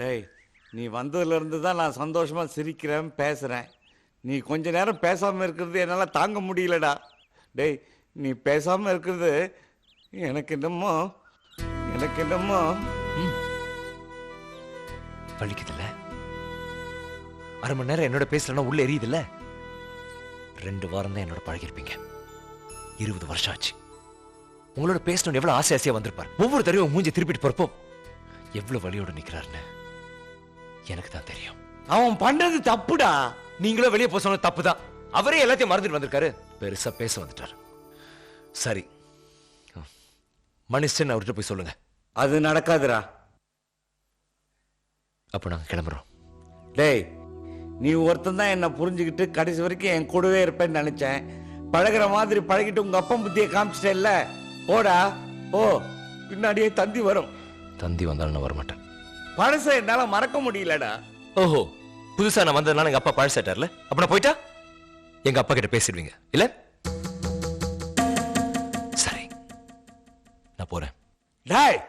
டேய், நீ வந்ததுலேருந்து தான் நான் சந்தோஷமாக சிரிக்கிறேன் பேசுகிறேன். நீ கொஞ்ச நேரம் பேசாமல் இருக்கிறது என்னால் தாங்க முடியலடா. டேய், நீ பேசாமல் இருக்கிறது எனக்கு என்னமோ வலிக்குதுல்ல? அரை மணி நேரம் என்னோட பேசலன்னா உள்ள எரியுதுல்ல? 2 வாரம் தான் என்னோட பழகிருப்பீங்க. 20 வருஷம் ஆச்சு. உங்களோட பேசணும்னு எவ்வளவு ஆசையா வந்திருப்பார். ஒவ்வொரு தடவையும் மூஞ்சி திருப்பிட்டு போறப்போ எவ்வளவு வலியோட நிக்கிறாருன்னு எனக்கு தான் தெரியும். அவன் பண்ணது தப்புடா. நீங்களும் வெளியே போக சொன்ன தப்பு தான். அவரே எல்லாத்தையும் மறந்துட்டு வந்திருக்காரு. பெருசா பேச வந்துட்டாரு. சரி, மனுஷன் அவர்கிட்ட போய் சொல்லுங்க. அது நடக்காதுடா. அப்போ நாங்க கிளம்புறோம். டேய், நீ ஒருத்தன் தான் என்னை புரிஞ்சுக்கிட்டு கடைசி வரைக்கும் என் கூடவே இருப்பேன்னு நினைச்சேன். பழகிற மாதிரி பழகிட்டு உங்க அப்பா புத்தியை காமிச்சிட்டேல்ல. போடா ஓ, பின்னாடியே தந்தி வரும். தந்தி வந்தாலும் நான் வரமாட்டேன். பழச என்னால மறக்க முடியலடா. ஓஹோ, புதுசா நான் வந்ததுனால எங்க அப்பா பழசாட்டார்ல? அப்ப நான் போயிட்டா எங்க அப்பா கிட்ட பேசிடுவீங்க இல்ல? சரி, நான் போறேன். டேய்,